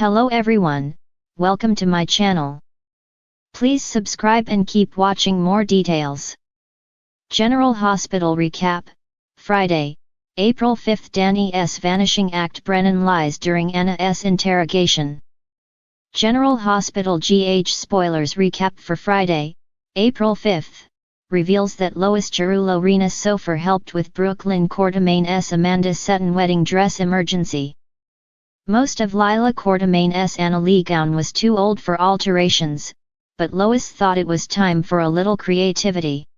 Hello everyone, welcome to my channel. Please subscribe and keep watching more details. General Hospital Recap, Friday, April 5. Danny S. vanishing act. Brennan lies during Anna S. interrogation. General Hospital GH spoilers recap for Friday, April 5, reveals that Lois Giroulo-Rena Sofer helped with Brooklyn Quartermain's Amanda Seton wedding dress emergency. Most of Lila Quartermain's Anna Lee gown was too old for alterations, but Lois thought it was time for a little creativity.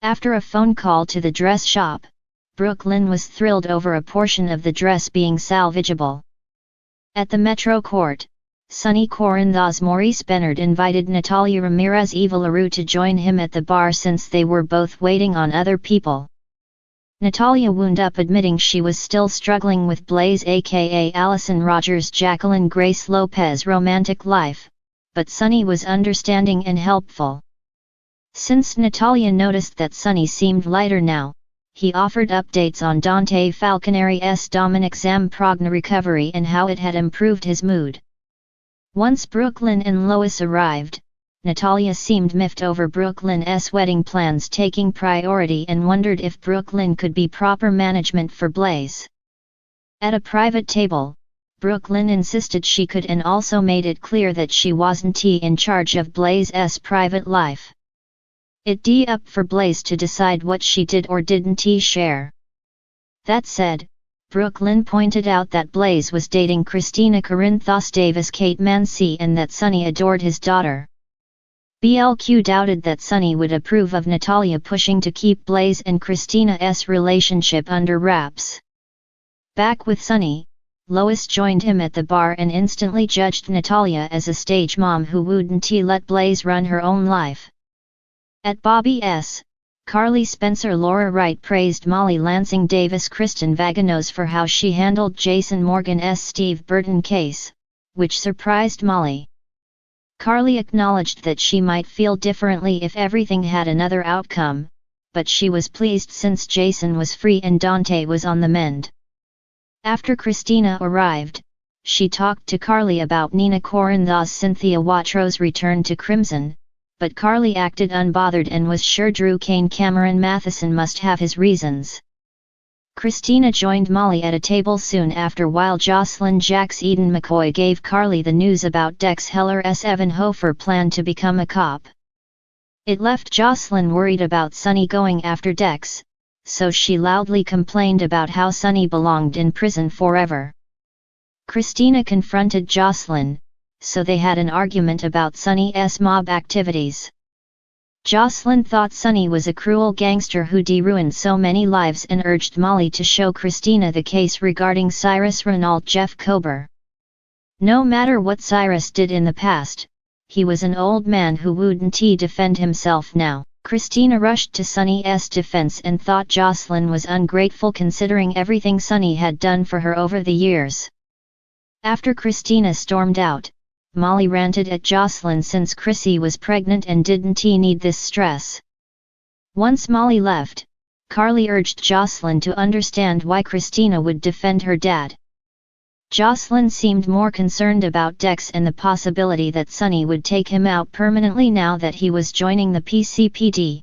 After a phone call to the dress shop, Brooklyn was thrilled over a portion of the dress being salvageable. At the Metro Court, Sonny Corinthos Maurice Bernard invited Natalia Ramirez Eva LaRue to join him at the bar since they were both waiting on other people. Natalia wound up admitting she was still struggling with Blaze aka Allison Rogers' Jacqueline Grace Lopez romantic life, but Sonny was understanding and helpful. Since Natalia noticed that Sonny seemed lighter now, he offered updates on Dante Falconeri's Dominic Zamprogna recovery and how it had improved his mood. Once Brooklyn and Lois arrived, Natalia seemed miffed over Brooklyn's wedding plans taking priority and wondered if Brooklyn could be proper management for Blaze. At a private table, Brooklyn insisted she could and also made it clear that she wasn't in charge of Blaze's private life. It'd up for Blaze to decide what she did or didn't share. That said, Brooklyn pointed out that Blaze was dating Christina Corinthos Davis Kate Mansi and that Sonny adored his daughter. BLQ doubted that Sonny would approve of Natalia pushing to keep Blaze and Christina's relationship under wraps. Back with Sonny, Lois joined him at the bar and instantly judged Natalia as a stage mom who wouldn't let Blaze run her own life. At Bobby's, Carly Spencer Laura Wright praised Molly Lansing Davis Kristen Vaganos for how she handled Jason Morgan's Steve Burton case, which surprised Molly. Carly acknowledged that she might feel differently if everything had another outcome, but she was pleased since Jason was free and Dante was on the mend. After Christina arrived, she talked to Carly about Nina Corinthos Cynthia Watro's return to Crimson, but Carly acted unbothered and was sure Drew Kane Cameron Matheson must have his reasons. Christina joined Molly at a table soon after while Jocelyn Jax Eden McCoy gave Carly the news about Dex Heller's Evan Hofer plan to become a cop. It left Jocelyn worried about Sonny going after Dex, so she loudly complained about how Sonny belonged in prison forever. Christina confronted Jocelyn, so they had an argument about Sonny's mob activities. Jocelyn thought Sonny was a cruel gangster who'd ruined so many lives and urged Molly to show Christina the case regarding Cyrus Renault Jeff Kober. No matter what Cyrus did in the past, he was an old man who wouldn't defend himself now. Christina rushed to Sonny's defense and thought Jocelyn was ungrateful considering everything Sonny had done for her over the years. After Christina stormed out, Molly ranted at Jocelyn since Chrissy was pregnant and didn't need this stress. Once Molly left, Carly urged Jocelyn to understand why Christina would defend her dad. Jocelyn seemed more concerned about Dex and the possibility that Sonny would take him out permanently now that he was joining the PCPD.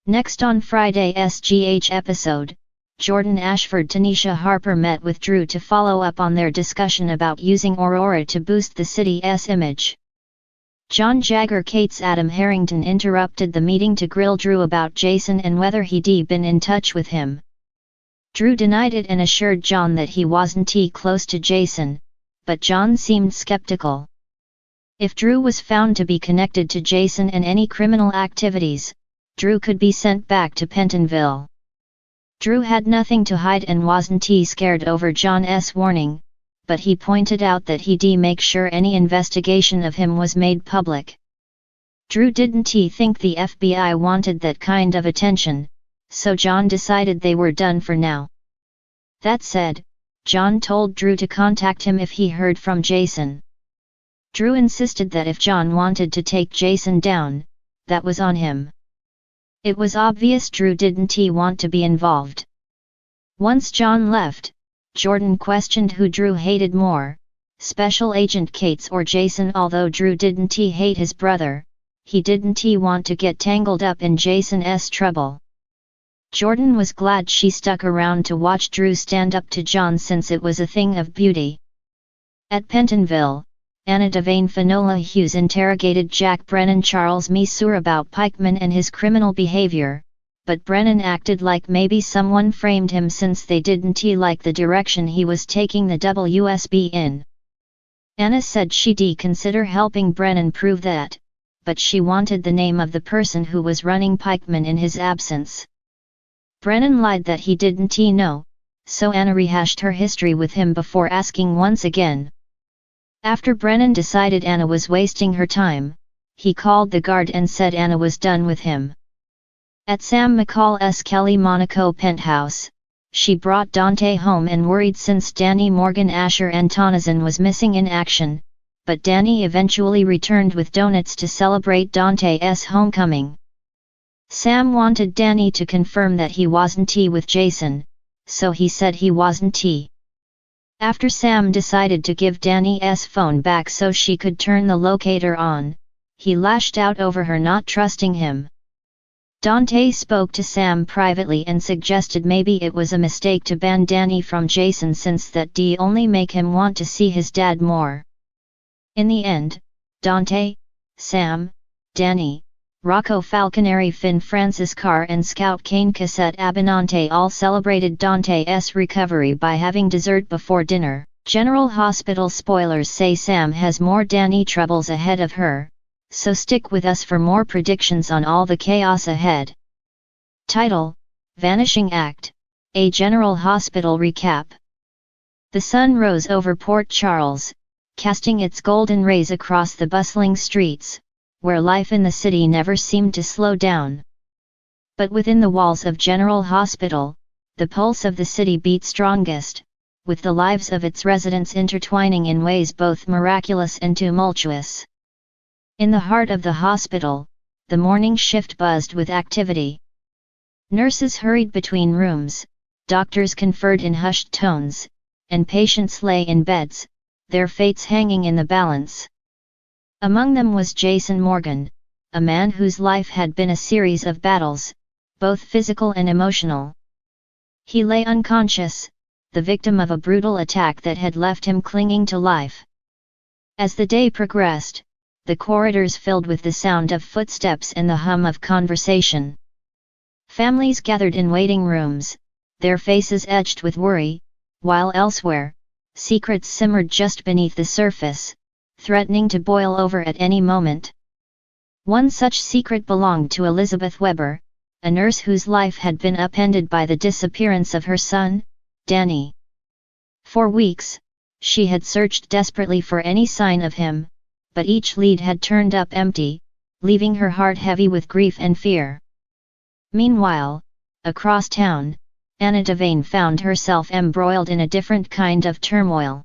Next on Friday's GH episode, Jordan Ashford Tanisha Harper met with Drew to follow up on their discussion about using Aurora to boost the city's image. John Jagger Kate's Adam Harrington interrupted the meeting to grill Drew about Jason and whether he'd been in touch with him. Drew denied it and assured John that he wasn't close to Jason, but John seemed skeptical. If Drew was found to be connected to Jason and any criminal activities, Drew could be sent back to Pentonville. Drew had nothing to hide and wasn't scared over John's warning, but he pointed out that he'd make sure any investigation of him was made public. Drew didn't think the FBI wanted that kind of attention, so John decided they were done for now. That said, John told Drew to contact him if he heard from Jason. Drew insisted that if John wanted to take Jason down, that was on him. It was obvious Drew didn't want to be involved. Once John left, Jordan questioned who Drew hated more, Special Agent Cates or Jason. Although Drew didn't hate his brother, he didn't want to get tangled up in Jason's trouble. Jordan was glad she stuck around to watch Drew stand up to John, since it was a thing of beauty. At Pentonville, Anna Devane Finola Hughes interrogated Jack Brennan Charles Missour about Pikeman and his criminal behavior, but Brennan acted like maybe someone framed him, since they didn't like the direction he was taking the WSB in. Anna said she'd consider helping Brennan prove that, but she wanted the name of the person who was running Pikeman in his absence. Brennan lied that he didn't know, so Anna rehashed her history with him before asking once again. After Brennan decided Anna was wasting her time, he called the guard and said Anna was done with him. At Sam McCall's Kelly Monaco penthouse, she brought Dante home and worried, since Danny Morgan Asher and Tonazan was missing in action, but Danny eventually returned with donuts to celebrate Dante's homecoming. Sam wanted Danny to confirm that he wasn't with Jason, so he said he wasn't. After Sam decided to give Danny's phone back so she could turn the locator on, he lashed out over her not trusting him. Dante spoke to Sam privately and suggested maybe it was a mistake to ban Danny from Jason, since that'd only make him want to see his dad more. In the end, Dante, Sam, Danny, Rocco Falconeri, Finn Francis Carr and Scout Kane Cassette Abinante all celebrated Dante's recovery by having dessert before dinner. General Hospital spoilers say Sam has more Danny troubles ahead of her, so stick with us for more predictions on all the chaos ahead. Title: Vanishing Act, a General Hospital recap. The sun rose over Port Charles, casting its golden rays across the bustling streets, where life in the city never seemed to slow down. But within the walls of General Hospital, the pulse of the city beat strongest, with the lives of its residents intertwining in ways both miraculous and tumultuous. In the heart of the hospital, the morning shift buzzed with activity. Nurses hurried between rooms, doctors conferred in hushed tones, and patients lay in beds, their fates hanging in the balance. Among them was Jason Morgan, a man whose life had been a series of battles, both physical and emotional. He lay unconscious, the victim of a brutal attack that had left him clinging to life. As the day progressed, the corridors filled with the sound of footsteps and the hum of conversation. Families gathered in waiting rooms, their faces etched with worry, while elsewhere, secrets simmered just beneath the surface, threatening to boil over at any moment. One such secret belonged to Elizabeth Weber, a nurse whose life had been upended by the disappearance of her son, Danny. For weeks, she had searched desperately for any sign of him, but each lead had turned up empty, leaving her heart heavy with grief and fear. Meanwhile, across town, Anna Devane found herself embroiled in a different kind of turmoil.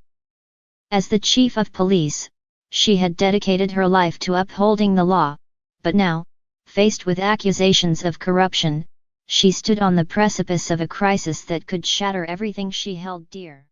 As the chief of police, she had dedicated her life to upholding the law, but now, faced with accusations of corruption, she stood on the precipice of a crisis that could shatter everything she held dear.